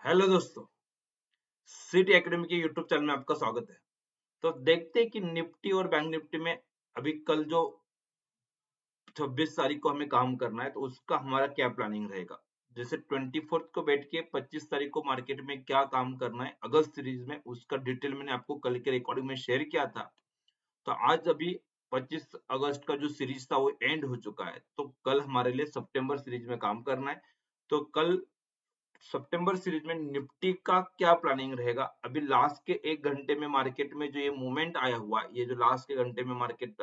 Hello दोस्तों, city academy के YouTube channel में आपका स्वागत है। तो देखते हैं कि निफ्टी और बैंक निफ्टी में अभी कल जो 26 तारीख को हमें काम करना है, तो उसका हमारा क्या प्लानिंग रहेगा। जैसे 24 को बैठ के 25 तारीख को मार्केट में क्या काम करना है अगस्त सीरीज में, उसका डिटेल मैंने आपको कल के रिकॉर्डिंग में शेयर किया था। तो आज अभी 25 अगस्त का जो सीरीज था वो एंड हो चुका है, तो कल हमारे लिए सितंबर सीरीज में काम करना है। तो कल सितंबर सीरीज में निफ्टी का क्या प्लानिंग रहेगा। अभी लास्ट के 1 घंटे में मार्केट में जो ये मूवमेंट आया हुआ है, ये जो लास्ट के घंटे में market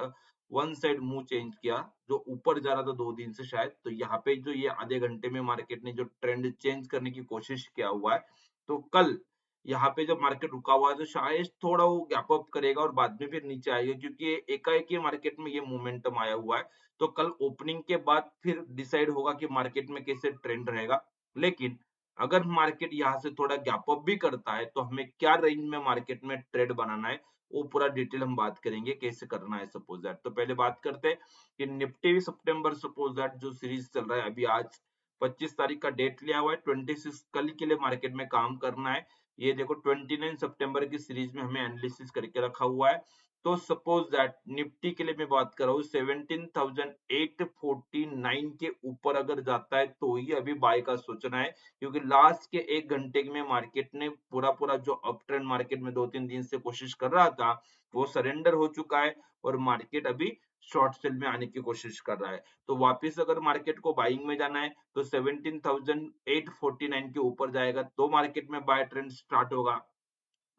one side move change किया, जो ऊपर जा रहा था 2 दिन से शायद, तो यहाँ पे जो ये आधे घंटे में मार्केट ने जो ट्रेंड चेंज करने की कोशिश किया हुआ है, तो कल यहाँ पे जब मार्केट रुका हुआ है तो शायद थोड़ा वो गैप अप करेगा और बाद में फिर नीचे आएगा, क्योंकि एकाएक ही मार्केट में ये मोमेंटम आया हुआ है। तो कल ओपनिंग के बाद फिर डिसाइड होगा कि मार्केट में कैसे ट्रेंड रहेगा। लेकिन अगर मार्केट यहाँ से थोड़ा गैप अप भी करता है, तो हमें क्या रेंज में मार्केट में ट्रेड बनाना है, वो पूरा डिटेल हम बात करेंगे कैसे करना है। सपोज दैट, तो पहले बात करते हैं कि निफ्टी सितंबर सपोज दैट जो सीरीज चल रहा है, अभी आज 25 तारीख का डेट लिया हुआ है, 26 कल के लिए मार्केट में काम करना है। ये देखो 29 सितंबर की सीरीज में हमें एनालिसिस करके रखा हुआ है। तो सपोज दैट निफ्टी के लिए मैं बात कर रहा हूँ, 17,849 के ऊपर अगर जाता है तो ही अभी बाय का सोचना है, क्योंकि लास्ट के 1 घंटे में मार्केट ने पूरा जो अप ट्रेंड मार्केट में 2-3 दिन से कोशिश कर रहा था, वो सरेंडर हो चुका है और मार्केट अभी शॉर्ट सेल में आने की कोशिश कर रहा है। तो वापस अगर मार्केट को बाइंग में जाना है तो 17,849 के ऊपर जाएगा तो मार्केट में बाय ट्रेंड स्टार्ट होगा।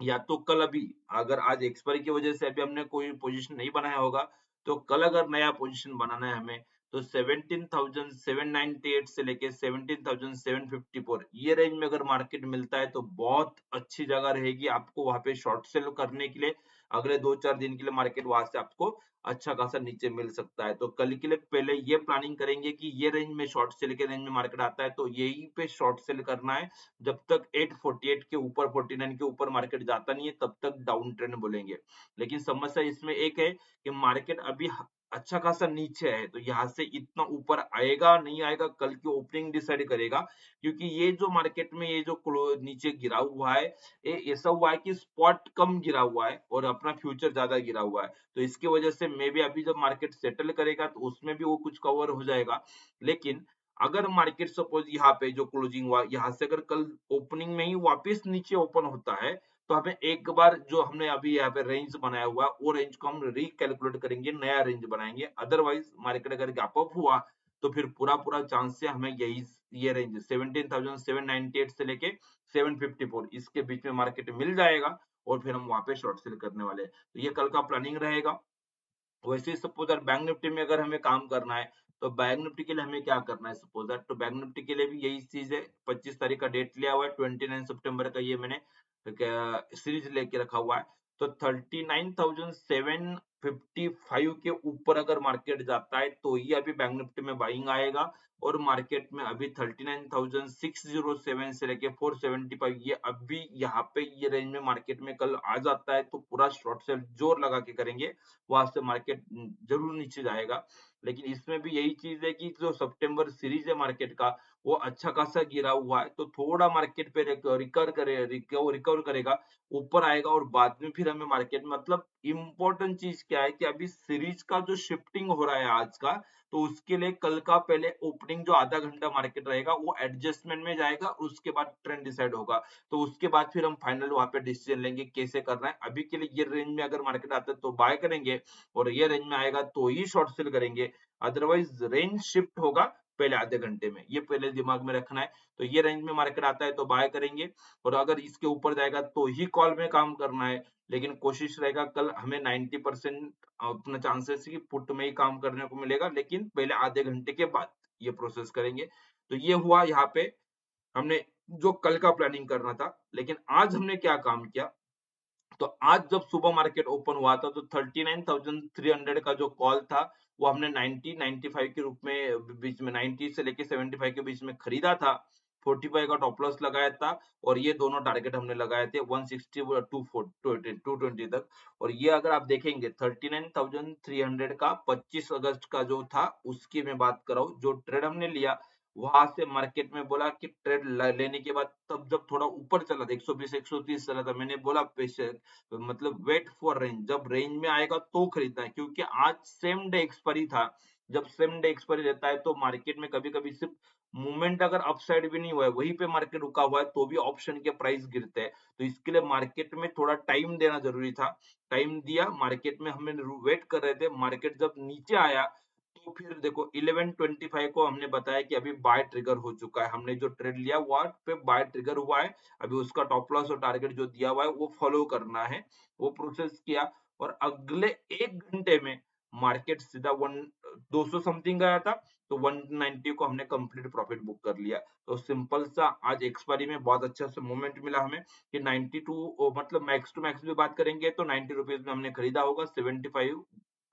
या तो कल अभी, अगर आज एक्सपायरी की वजह से अभी हमने कोई पोजीशन नहीं बनाया होगा, तो कल अगर नया पोजीशन बनाना है हमें, तो 17,798 से लेके 17,754 ये रेंज में अगर मार्केट मिलता है तो बहुत अच्छी जगह रहेगी आपको वहां पे शॉर्ट सेल करने के लिए। अगले 2-4 दिन के लिए मार्केट वहां से आपको अच्छा खासा नीचे मिल सकता है। तो कल के लिए पहले ये प्लानिंग करेंगे कि ये रेंज में शॉर्ट सेल के रेंज में मार्केट आता है तो यही पे शॉर्ट सेल करना है। जब तक 848 के ऊपर 49 के ऊपर मार्केट जाता नहीं है तब तक डाउन ट्रेंड बोलेंगे। लेकिन समस्या इसमें एक है कि मार्केट अभी अच्छा खासा नीचे है, तो यहाँ से इतना ऊपर आएगा नहीं आएगा कल की ओपनिंग डिसाइड करेगा। क्योंकि ये जो मार्केट में ये जो नीचे गिरा हुआ है, ये ऐसा हुआ है कि स्पॉट कम गिरा हुआ है और अपना फ्यूचर ज्यादा गिरा हुआ है। तो इसकी वजह से मे बी अभी जब मार्केट सेटल करेगा तो उसमें भी वो कुछ कवर हो जाएगा। लेकिन अगर मार्केट सपोज यहाँ पे जो क्लोजिंग हुआ, यहाँ से अगर कल ओपनिंग में ही वापस नीचे ओपन होता है, तो हमें एक बार जो हमने अभी यहाँ पे रेंज बनाया हुआ है, वो रेंज को हम रिकैलकुलेट करेंगे, नया रेंज बनाएंगे। अदरवाइज मार्केट अगर गैप अप हुआ तो फिर पूरा चांस है हमें यही ये रेंज 17,798 से लेके 754 इसके बीच में मार्केट मिल जाएगा और फिर हम वहां पे शॉर्ट सेल करने वाले हैं। तो ये कल का प्लानिंग रहेगा। वैसे ही सपोज दैट बैंक निफ्टी में अगर हमें काम करना है, तो बैंक निफ्टी के लिए हमें क्या करना है। सपोज दैट तो बैंक निफ्टी के लिए भी यही चीज है, 25 तारीख का डेट लिया हुआ है, 29 सितंबर का ये मैंने सीरीज लेके रखा हुआ है। तो 39,755 के ऊपर अगर मार्केट जाता है तो ये अभी बैंक निफ्टी में बाइंग आएगा। और मार्केट में अभी 39,607 से लेके 475 ये अभी यहाँ पे ये रेंज में मार्केट में कल आ जाता है तो पूरा शॉर्ट सेल जोर लगा के करेंगे, वहां से मार्केट जरूर नीचे जाएगा। लेकिन इसमें भी यही चीज है कि जो सितंबर सीरीज है मार्केट का, वो अच्छा खासा गिरा हुआ है, तो थोड़ा मार्केट पे रिकवर करेगा, ऊपर आएगा और बाद में फिर हमें मार्केट मतलब इम्पोर्टेंट चीज क्या है कि अभी सीरीज का जो शिफ्टिंग हो रहा है आज का, तो उसके लिए कल का पहले ओपनिंग जो आधा घंटा मार्केट रहेगा वो एडजस्टमेंट में जाएगा, उसके बाद ट्रेंड डिसाइड होगा। तो उसके बाद फिर हम फाइनल वहां पे डिसीजन लेंगे कैसे करना है। अभी के लिए ये रेंज में अगर मार्केट आता है तो बाय करेंगे, और ये रेंज में आएगा तो ही शॉर्ट सेल करेंगे। अदरवाइज रेंज शिफ्ट होगा पहले आधे घंटे में, ये पहले दिमाग में रखना है। तो ये रेंज में मार्केट आता है तो बाय करेंगे, और अगर इसके ऊपर जाएगा तो ही कॉल में काम करना है। लेकिन कोशिश रहेगा कल हमें 90% अपना चांसेस कि पुट में ही काम करने को मिलेगा, लेकिन पहले आधे घंटे के बाद ये प्रोसेस करेंगे। तो ये हुआ यहाँ पे हमने जो कल का प्लानिंग करना था। लेकिन आज हमने क्या काम किया, तो आज जब सुबह मार्केट ओपन हुआ था तो 39,300 का जो कॉल था वो हमने 90-95 के रूप में बीच में 90 से लेके 75 के बीच में खरीदा था। 45 का टॉप लॉस लगाया था, और ये दोनों टारगेट हमने लगाए थे 160 220 तक। और ये अगर आप देखेंगे 39,300 का 25 अगस्त का जो था उसकी मैं बात कर रहा हूँ, जो ट्रेड हमने लिया वहां से मार्केट में बोला कि ट्रेड लेने के बाद तब जब थोड़ा ऊपर चला था 120 130 चला था, मैंने बोला मतलब वेट फॉर रेंज, जब रेंज में आएगा तो खरीदना है, क्योंकि आज सेम डे एक्सपायरी था। जब सेम डे एक्सपायरी रहता है तो मार्केट में कभी कभी सिर्फ मूवमेंट अगर अपसाइड भी नहीं हुआ है, वहीं पे मार्केट रुका हुआ है, तो भी ऑप्शन के प्राइस गिरते हैं। तो इसके लिए मार्केट में थोड़ा टाइम देना जरूरी था। टाइम दिया, मार्केट में हमें वेट कर रहे थे, मार्केट जब नीचे आया तो फिर देखो 11:25 को हमने बताया कि अभी बाय ट्रिगर हो चुका है, हमने जो ट्रेड लिया वहां पे बाय ट्रिगर हुआ है। अभी उसका टॉप लॉस और टारगेट जो दिया हुआ है वो फॉलो करना है, वो प्रोसेस किया। और अगले 1 घंटे में मार्केट सीधा 200 समथिंग गया था, तो 190 को हमने कंप्लीट प्रॉफिट बुक कर लिया। तो सिंपल सा आज एक्सपायरी में बहुत अच्छा सा मोमेंट मिला हमें कि 92, मतलब मैक्स टू मैक्स भी बात करेंगे तो 90 रुपीज में हमने खरीदा होगा। 75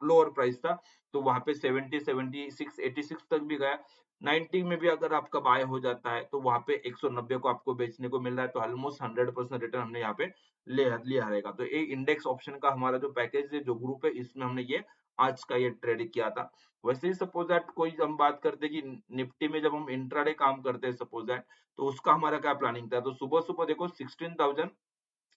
लोअर प्राइस था, तो वहां पे 70 76 86 तक भी गया। 90 में भी अगर आपका बाय हो जाता है तो वहां पे 190 को आपको बेचने को मिल रहा है, तो ऑलमोस्ट 100% रिटर्न हमने यहाँ पे ले लिया रहेगा। तो ये इंडेक्स ऑप्शन का हमारा जो पैकेज है, जो ग्रुप है, इसमें हमने ये आज का ये ट्रेड किया था। वैसे ही सपोज दैट कोई हम बात करते कि निफ्टी में जब हम इंट्राडे काम करते हैं सपोज दैट, तो उसका हमारा क्या प्लानिंग था। तो सुबह सुबह देखो 16,000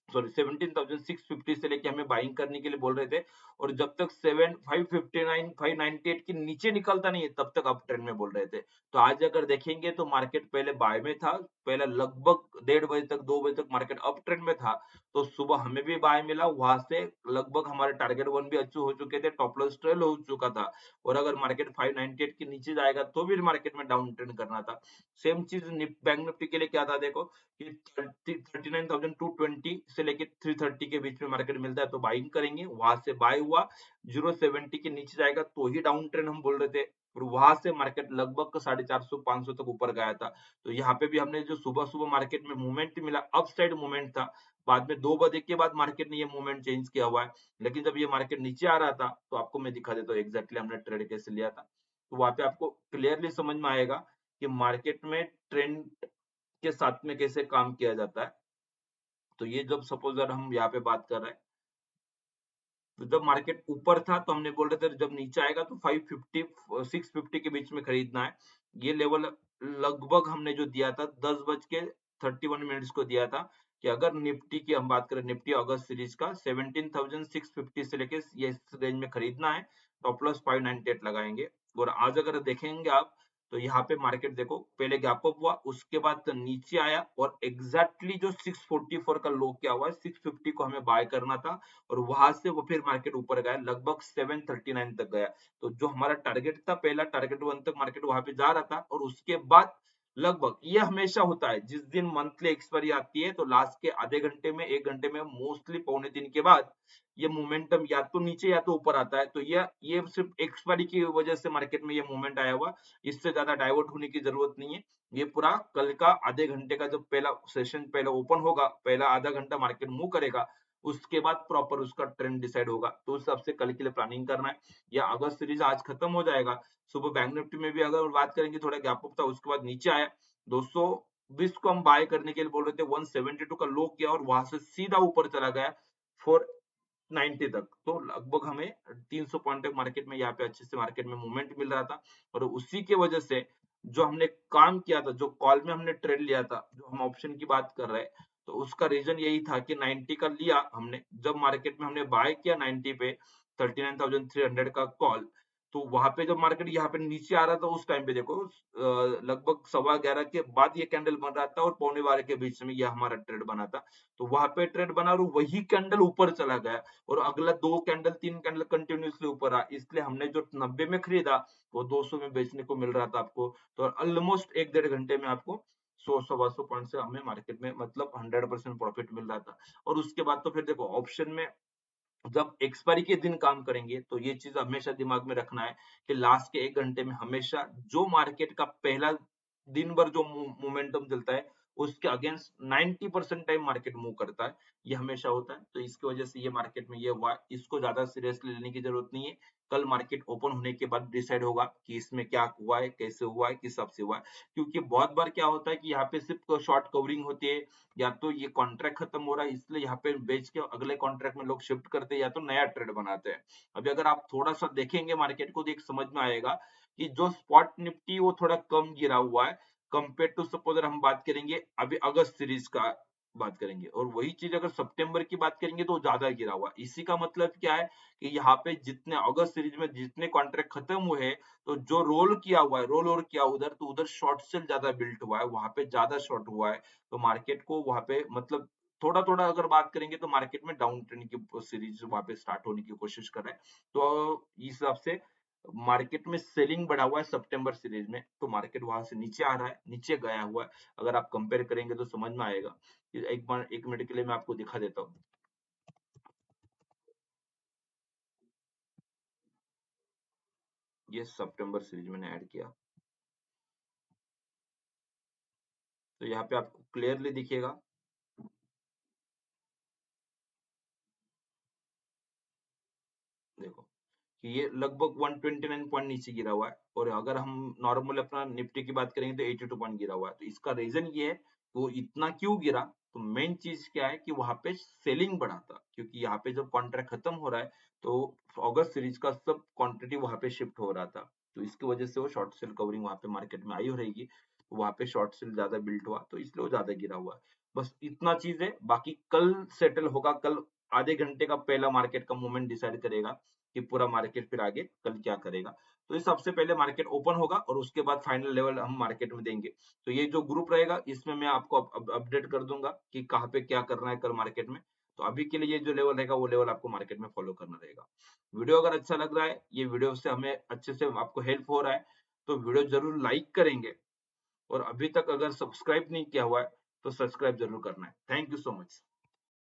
सॉरी 17,650 से लेके हमें बाइंग करने के लिए बोल रहे थे, और जब तक 7 559 598 के नीचे निकलता नहीं है तब तक अप ट्रेंड में बोल रहे थे। तो आज अगर देखेंगे तो मार्केट पहले बाय में था, पहले लगभग 1:30 बजे तक 2 बजे तक मार्केट अप ट्रेंड में था। तो सुबह हमें भी बाय मिला, वहां से लगभग हमारे टारगेट वन भी अचीव हो चुके थे, टॉप लॉस ट्रेल हो चुका था। और अगर मार्केट 598 के नीचे जाएगा तो भी मार्केट में डाउन ट्रेंड करना था। सेम चीज बैंक निफ्टी के लिए क्या था देखो कि 39,220 से लेके 330 के बीच में मार्केट मिलता है तो बाइंग करेंगे, वहां से बाय हुआ 070 के नीचे जाएगा तो ही डाउन ट्रेंड हम बोल रहे थे, और वहां से मार्केट लगभग 450 500 तक ऊपर गया था। तो यहाँ पे भी हमने जो सुबह सुबह मार्केट में मूवमेंट मिला, अप साइड मूवमेंट था। बाद में 2 बजे के बाद मार्केट ने ये मूवमेंट चेंज किया हुआ है, लेकिन जब ये मार्केट नीचे आ रहा था तो आपको मैं दिखा देता हूँ एग्जैक्टली हमने ट्रेड कैसे लिया था। तो वहां पे आपको क्लियरली समझ में आएगा कि मार्केट में ट्रेंड के साथ में कैसे काम किया जाता है। तो ये जब सपोज अगर हम यहाँ पे बात कर रहे हैं, तो जब मार्केट ऊपर था तो हमने बोल रहे थे जब नीचे आएगा तो 550 650 के बीच में खरीदना है। ये लेवल लगभग हमने जो दिया था 10:31 को दिया था कि अगर निफ्टी की हम बात करें, निफ्टी अगस्त सीरीज का 17,650 से लेके ये इस रेंज में खरीदना है, टॉप लॉस 598 लगाएंगे। और आज अगर देखेंगे आप तो यहाँ पे मार्केट देखो पहले गैप अप हुआ, उसके बाद तो नीचे आया, और एग्जैक्टली जो 644 का लो क्या हुआ है 650 को हमें बाय करना था, और वहां से वो फिर मार्केट ऊपर गया, लगभग 739 तक गया। तो जो हमारा टारगेट था, पहला टारगेट वन तक मार्केट वहां पे जा रहा था, और उसके बाद लगभग ये हमेशा होता है जिस दिन मंथली एक्सपायरी आती है तो लास्ट के आधे घंटे में 1 घंटे में मोस्टली पौने दिन के बाद ये मोमेंटम या तो नीचे या तो ऊपर आता है। तो ये सिर्फ एक्सपायरी की वजह से मार्केट में ये मूवमेंट आया हुआ, इससे ज्यादा डाइवर्ट होने की जरूरत नहीं है। ये पूरा कल का आधे घंटे का जब पहला सेशन पहला ओपन होगा, पहला आधा घंटा मार्केट मूव करेगा, उसके बाद प्रॉपर उसका ट्रेंड डिसाइड होगा। तो उस हिसाब से कल के लिए प्लानिंग करना है, या अगस्त सीरीज आज खत्म हो जाएगा। सुबह बैंक निफ्टी में भी अगर बात करेंगे थोड़ा गैप अप था, उसके बाद नीचे आया 220 को हम बाय करने के लिए बोल रहे थे, 172 का लो किया और वहां से सीधा ऊपर चला गया 490 तक। तो लगभग हमें 300 पॉइंट तक मार्केट में यहाँ पे अच्छे से मार्केट में मूवमेंट मिल रहा था, और उसी के वजह से जो हमने काम किया था, जो कॉल में हमने ट्रेड लिया था, जो हम ऑप्शन की बात कर रहे हैं, तो उसका रीजन यही था कि 90 का लिया हमने, जब मार्केट में हमने बाय किया 90 पे 39,300 का कॉल, तो वहां पे जब मार्केट यहाँ पे नीचे आ रहा था उस टाइम पे देखो लगभग 11:15 के बाद ये कैंडल बन रहा था और पौने 12 के बीच में ये हमारा ट्रेड बना था। तो वहां पे ट्रेड बना और वही कैंडल ऊपर चला गया, और अगला 2 कैंडल 3 कैंडल कंटिन्यूसली ऊपर आ, इसलिए हमने जो 90 में खरीदा वो 200 में बेचने को मिल रहा था आपको। तो ऑलमोस्ट 1 1.5 घंटे में आपको 100 सवा 100 पॉइंट से हमें मार्केट में मतलब 100% प्रॉफिट मिल रहा था। और उसके बाद तो फिर देखो ऑप्शन में जब एक्सपायरी के दिन काम करेंगे तो ये चीज हमेशा दिमाग में रखना है कि लास्ट के 1 घंटे में हमेशा जो मार्केट का पहला दिन भर जो मोमेंटम चलता है उसके अगेंस्ट 90% टाइम मार्केट मूव करता है, ये हमेशा होता है। तो इसकी वजह से ये मार्केट में ये हुआ है, इसको ज्यादा सीरियसली लेने की जरूरत नहीं है। कल मार्केट ओपन होने के बाद डिसाइड होगा कि इसमें क्या हुआ है, कैसे हुआ है, किस हिसाब से हुआ है। क्योंकि बहुत बार क्या होता है कि यहाँ पे सिर्फ शॉर्ट कवरिंग होती है, या तो ये कॉन्ट्रैक्ट खत्म हो रहा है इसलिए यहाँ पे बेच के अगले कॉन्ट्रैक्ट में लोग शिफ्ट करते हैं, या तो नया ट्रेड बनाते हैं। अभी अगर आप थोड़ा सा देखेंगे मार्केट को, तो एक समझ में आएगा कि जो स्पॉट निफ्टी वो थोड़ा कम गिरा हुआ है कंपेयर टू, सपोज अगर हम बात करेंगे अभी अगस्त सीरीज का बात करेंगे, और वही चीज अगर सितंबर की बात करेंगे तो ज्यादा गिरा हुआ। इसी का मतलब क्या है कि यहाँ पे जितने अगस्त सीरीज में जितने कॉन्ट्रैक्ट खत्म हुए हैं, तो जो रोल किया हुआ है, रोल ओवर किया उधर, तो उधर शॉर्ट सेल ज्यादा बिल्ट हुआ है, वहां पे ज्यादा शॉर्ट हुआ है। तो मार्केट को वहां पे मतलब थोड़ा थोड़ा अगर बात करेंगे तो मार्केट में डाउन ट्रेंड की सीरीज वहां पे स्टार्ट होने की कोशिश कर रहा है। तो इस हिसाब से मार्केट में सेलिंग बढ़ा हुआ है सितंबर सीरीज में, तो मार्केट वहां से नीचे आ रहा है, नीचे गया हुआ है। अगर आप कंपेयर करेंगे तो समझ में आएगा। एक बार 1 मिनट के लिए मैं आपको दिखा देता हूँ। ये सितंबर सीरीज मैंने ऐड किया, तो यहाँ पे आपको क्लियरली दिखेगा। देखो कि ये लगभग 129 पॉइंट नीचे गिरा हुआ है, और अगर हम नॉर्मल अपना निफ्टी की बात करेंगे तो 82 पॉइंट गिरा हुआ है। तो इसका रीजन ये है कि वो इतना क्यों गिरा। तो मेन चीज क्या है कि वहां पे सेलिंग बढ़ा था, क्योंकि यहाँ पे जब कॉन्ट्रैक्ट खत्म हो रहा है तो अगस्त सीरीज का सब क्वांटिटी वहां पे शिफ्ट हो रहा था। तो इसकी वजह से वो शॉर्ट सेल कवरिंग वहां पे मार्केट में आई हो रहेगी, वहां पे शॉर्ट सेल ज्यादा बिल्ट हुआ, तो इसलिए वो ज्यादा गिरा हुआ है। बस इतना चीज है, बाकी कल सेटल होगा। कल आधे घंटे का पहला मार्केट का मूवमेंट डिसाइड करेगा कि पूरा मार्केट फिर आगे कल क्या करेगा। तो ये सबसे पहले मार्केट ओपन होगा और उसके बाद फाइनल लेवल हम मार्केट में देंगे। तो ये जो ग्रुप रहेगा इसमें मैं आपको अपडेट कर दूंगा कि कहाँ पे क्या करना है कल मार्केट में। तो अभी के लिए ये जो लेवल रहेगा वो लेवल आपको मार्केट में फॉलो करना रहेगा। वीडियो अगर अच्छा लग रहा है, ये वीडियो से हमें अच्छे से आपको हेल्प हो रहा है, तो वीडियो जरूर लाइक करेंगे, और अभी तक अगर सब्सक्राइब नहीं किया हुआ है तो सब्सक्राइब जरूर करना है। Thank you so much.